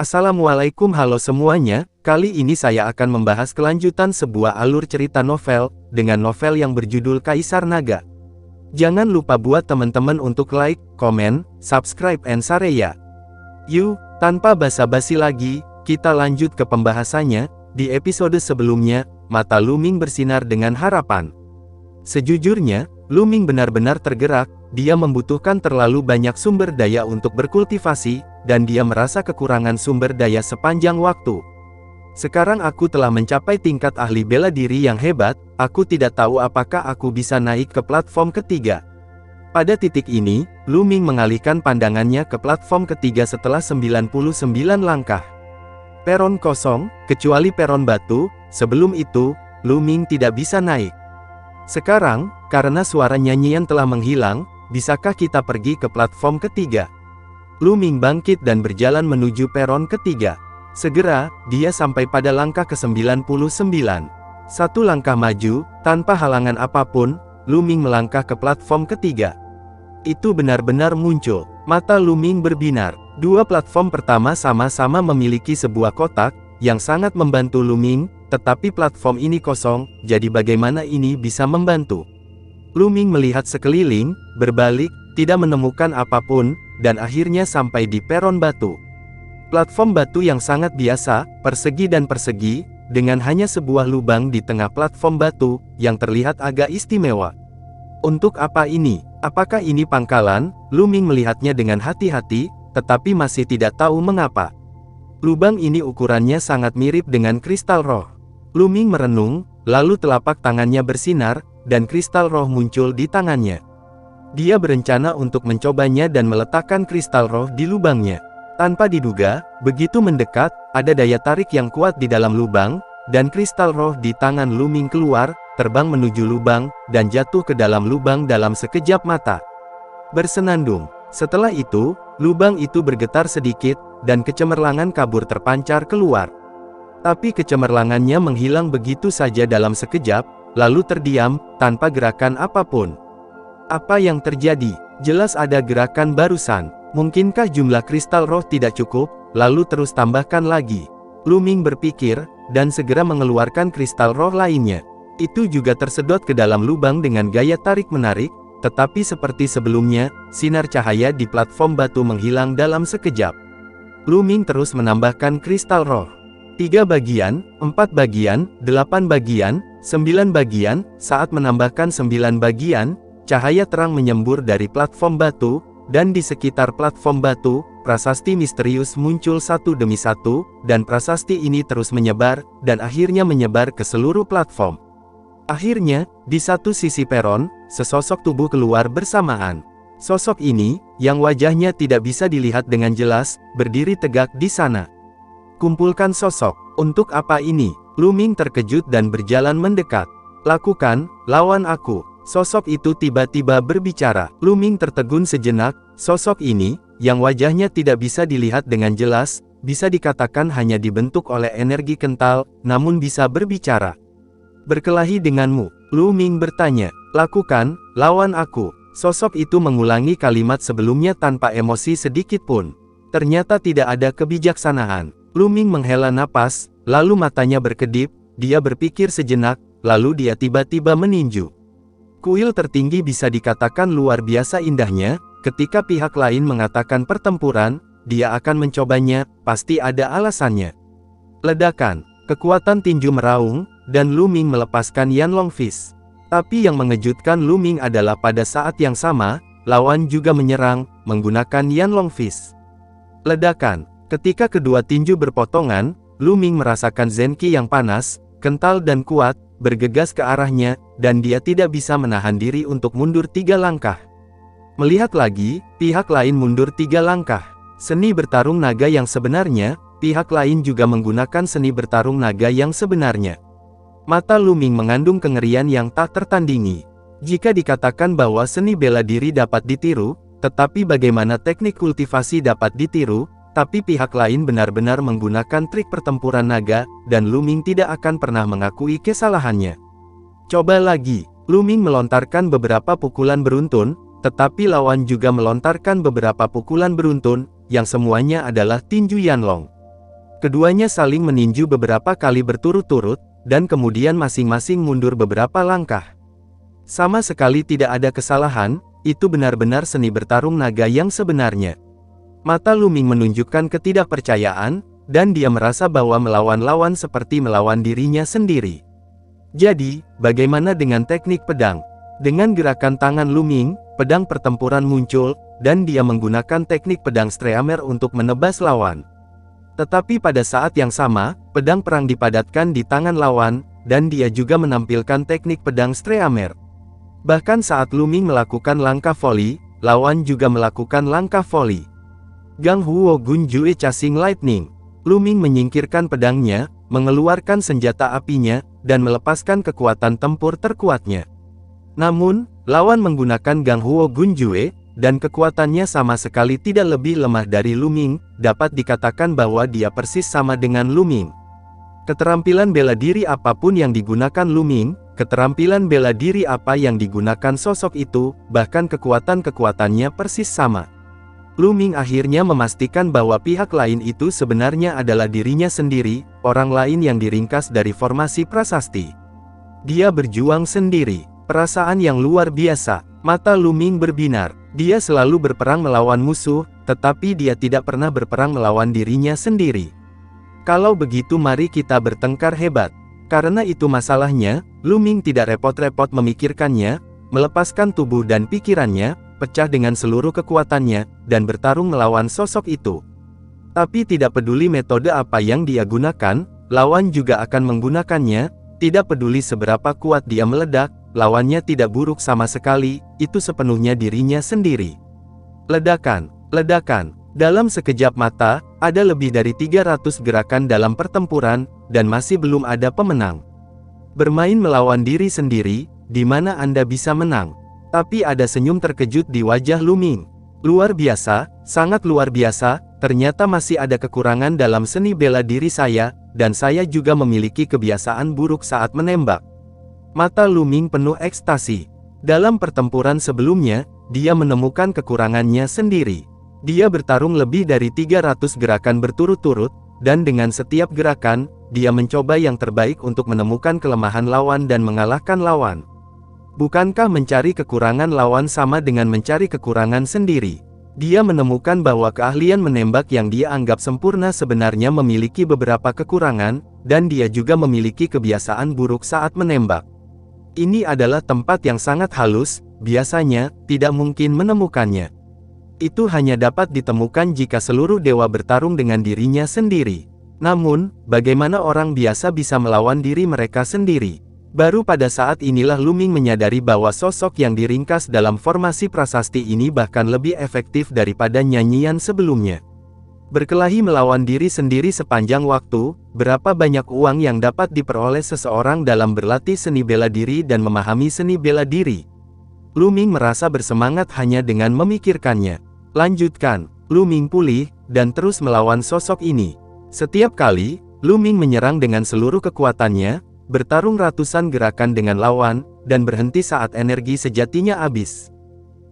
Assalamualaikum, halo semuanya. Kali ini saya akan membahas kelanjutan sebuah alur cerita novel, dengan novel yang berjudul Kaisar Naga. Jangan lupa buat teman-teman untuk like, komen, subscribe and share ya. Yuk, tanpa basa-basi lagi, kita lanjut ke pembahasannya. Di episode sebelumnya, mata Lu Ming bersinar dengan harapan. Sejujurnya, Lu Ming benar-benar tergerak. Dia membutuhkan terlalu banyak sumber daya untuk berkultivasi, dan dia merasa kekurangan sumber daya sepanjang waktu. Sekarang aku telah mencapai tingkat ahli bela diri yang hebat, aku tidak tahu apakah aku bisa naik ke platform ketiga. Pada titik ini, Lu Ming mengalihkan pandangannya ke platform ketiga setelah 99 langkah. Peron kosong, kecuali peron batu, sebelum itu, Lu Ming tidak bisa naik. Sekarang, karena suara nyanyian telah menghilang, bisakah kita pergi ke platform ketiga? Lu Ming bangkit dan berjalan menuju peron ketiga. Segera, dia sampai pada langkah ke-99. Satu langkah maju, tanpa halangan apapun, Lu Ming melangkah ke platform ketiga. Itu benar-benar muncul. Mata Lu Ming berbinar. Dua platform pertama sama-sama memiliki sebuah kotak, yang sangat membantu Lu Ming, tetapi platform ini kosong, jadi bagaimana ini bisa membantu? Lu Ming melihat sekeliling, berbalik, tidak menemukan apapun, dan akhirnya sampai di peron batu. Platform batu yang sangat biasa, persegi dan persegi, dengan hanya sebuah lubang di tengah platform batu, yang terlihat agak istimewa. Untuk apa ini? Apakah ini pangkalan? Lu Ming melihatnya dengan hati-hati, tetapi masih tidak tahu mengapa. Lubang ini ukurannya sangat mirip dengan kristal roh. Lu Ming merenung, lalu telapak tangannya bersinar, dan kristal roh muncul di tangannya. Dia berencana untuk mencobanya dan meletakkan kristal roh di lubangnya. Tanpa diduga, begitu mendekat, ada daya tarik yang kuat di dalam lubang, dan kristal roh di tangan Lu Ming keluar, terbang menuju lubang, dan jatuh ke dalam lubang dalam sekejap mata. Bersenandung. Setelah itu, lubang itu bergetar sedikit, dan kecemerlangan kabur terpancar keluar. Tapi kecemerlangannya menghilang begitu saja dalam sekejap, lalu terdiam, tanpa gerakan apapun. Apa yang terjadi? Jelas ada gerakan barusan. Mungkinkah jumlah kristal roh tidak cukup, lalu terus tambahkan lagi? Lu Ming berpikir, dan segera mengeluarkan kristal roh lainnya. Itu juga tersedot ke dalam lubang dengan gaya tarik-menarik, tetapi seperti sebelumnya, sinar cahaya di platform batu menghilang dalam sekejap. Lu Ming terus menambahkan kristal roh. 3 bagian, 4 bagian, 8 bagian, 9 bagian. Saat menambahkan 9 bagian, cahaya terang menyembur dari platform batu, dan di sekitar platform batu, prasasti misterius muncul satu demi satu, dan prasasti ini terus menyebar, dan akhirnya menyebar ke seluruh platform. Akhirnya, di satu sisi peron, sesosok tubuh keluar bersamaan. Sosok ini, yang wajahnya tidak bisa dilihat dengan jelas, berdiri tegak di sana. Kumpulkan sosok. Untuk apa ini? Lu Ming terkejut dan berjalan mendekat. Lakukan, lawan aku. Sosok itu tiba-tiba berbicara. Lu Ming tertegun sejenak. Sosok ini, yang wajahnya tidak bisa dilihat dengan jelas, bisa dikatakan hanya dibentuk oleh energi kental, namun bisa berbicara. Berkelahi denganmu? Lu Ming bertanya. Lakukan, lawan aku. Sosok itu mengulangi kalimat sebelumnya tanpa emosi sedikit pun. Ternyata tidak ada kebijaksanaan. Lu Ming menghela napas, lalu matanya berkedip, dia berpikir sejenak, lalu dia tiba-tiba meninju. Kuil tertinggi bisa dikatakan luar biasa indahnya, ketika pihak lain mengatakan pertempuran, dia akan mencobanya, pasti ada alasannya. Ledakan, kekuatan tinju meraung, dan Lu Ming melepaskan Yanlong Fist. Tapi yang mengejutkan Lu Ming adalah pada saat yang sama, lawan juga menyerang, menggunakan Yanlong Fist. Ledakan, ketika kedua tinju berpotongan, Lu Ming merasakan Zenki yang panas, kental dan kuat, bergegas ke arahnya, dan dia tidak bisa menahan diri untuk mundur 3 langkah. Melihat lagi, pihak lain mundur 3 langkah. Seni bertarung naga yang sebenarnya, pihak lain juga menggunakan seni bertarung naga yang sebenarnya. Mata Lu Ming mengandung kengerian yang tak tertandingi. Jika dikatakan bahwa seni bela diri dapat ditiru, tetapi bagaimana teknik kultivasi dapat ditiru, tapi pihak lain benar-benar menggunakan trik pertempuran naga, dan Lu Ming tidak akan pernah mengakui kesalahannya. Coba lagi. Lu Ming melontarkan beberapa pukulan beruntun, tetapi lawan juga melontarkan beberapa pukulan beruntun, yang semuanya adalah tinju Yanlong. Keduanya saling meninju beberapa kali berturut-turut, dan kemudian masing-masing mundur beberapa langkah. Sama sekali tidak ada kesalahan, itu benar-benar seni bertarung naga yang sebenarnya. Mata Lu Ming menunjukkan ketidakpercayaan, dan dia merasa bahwa melawan lawan seperti melawan dirinya sendiri. Jadi, bagaimana dengan teknik pedang? Dengan gerakan tangan Lu Ming, pedang pertempuran muncul, dan dia menggunakan teknik pedang streamer untuk menebas lawan. Tetapi pada saat yang sama, pedang perang dipadatkan di tangan lawan, dan dia juga menampilkan teknik pedang streamer. Bahkan saat Lu Ming melakukan langkah volley, lawan juga melakukan langkah volley. Gang Huo Gun Jue Chasing Lightning. Lu Ming menyingkirkan pedangnya, mengeluarkan senjata apinya, dan melepaskan kekuatan tempur terkuatnya. Namun, lawan menggunakan Gang Huo Gun Jue, dan kekuatannya sama sekali tidak lebih lemah dari Lu Ming, dapat dikatakan bahwa dia persis sama dengan Lu Ming. Keterampilan bela diri apapun yang digunakan Lu Ming, keterampilan bela diri apa yang digunakan sosok itu, bahkan kekuatan-kekuatannya persis sama. Lu Ming akhirnya memastikan bahwa pihak lain itu sebenarnya adalah dirinya sendiri, orang lain yang diringkas dari formasi prasasti. Dia berjuang sendiri, perasaan yang luar biasa, mata Lu Ming berbinar. Dia selalu berperang melawan musuh, tetapi dia tidak pernah berperang melawan dirinya sendiri. Kalau begitu mari kita bertengkar hebat. Karena itu masalahnya, Lu Ming tidak repot-repot memikirkannya, melepaskan tubuh dan pikirannya, pecah dengan seluruh kekuatannya, dan bertarung melawan sosok itu. Tapi tidak peduli metode apa yang dia gunakan, lawan juga akan menggunakannya, tidak peduli seberapa kuat dia meledak, lawannya tidak buruk sama sekali, itu sepenuhnya dirinya sendiri. Ledakan, ledakan. Dalam sekejap mata, ada lebih dari 300 gerakan dalam pertempuran, dan masih belum ada pemenang. Bermain melawan diri sendiri, di mana Anda bisa menang. Tapi ada senyum terkejut di wajah Lu Ming. Luar biasa, sangat luar biasa, ternyata masih ada kekurangan dalam seni bela diri saya, dan saya juga memiliki kebiasaan buruk saat menembak. Mata Lu Ming penuh ekstasi. Dalam pertempuran sebelumnya, dia menemukan kekurangannya sendiri. Dia bertarung lebih dari 300 gerakan berturut-turut, dan dengan setiap gerakan, dia mencoba yang terbaik untuk menemukan kelemahan lawan dan mengalahkan lawan. Bukankah mencari kekurangan lawan sama dengan mencari kekurangan sendiri? Dia menemukan bahwa keahlian menembak yang dia anggap sempurna sebenarnya memiliki beberapa kekurangan, dan dia juga memiliki kebiasaan buruk saat menembak. Ini adalah tempat yang sangat halus, biasanya, tidak mungkin menemukannya. Itu hanya dapat ditemukan jika seluruh dewa bertarung dengan dirinya sendiri. Namun, bagaimana orang biasa bisa melawan diri mereka sendiri? Baru pada saat inilah Lu Ming menyadari bahwa sosok yang diringkas dalam formasi prasasti ini bahkan lebih efektif daripada nyanyian sebelumnya. Berkelahi melawan diri sendiri sepanjang waktu, berapa banyak uang yang dapat diperoleh seseorang dalam berlatih seni bela diri dan memahami seni bela diri? Lu Ming merasa bersemangat hanya dengan memikirkannya. Lanjutkan, Lu Ming pulih, dan terus melawan sosok ini. Setiap kali, Lu Ming menyerang dengan seluruh kekuatannya, bertarung ratusan gerakan dengan lawan, dan berhenti saat energi sejatinya habis.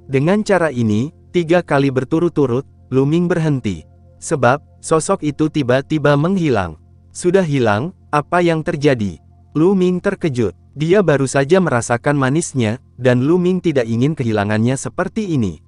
Dengan cara ini, 3 kali berturut-turut, Lu Ming berhenti. Sebab, sosok itu tiba-tiba menghilang. Sudah hilang, apa yang terjadi? Lu Ming terkejut. Dia baru saja merasakan manisnya, dan Lu Ming tidak ingin kehilangannya seperti ini.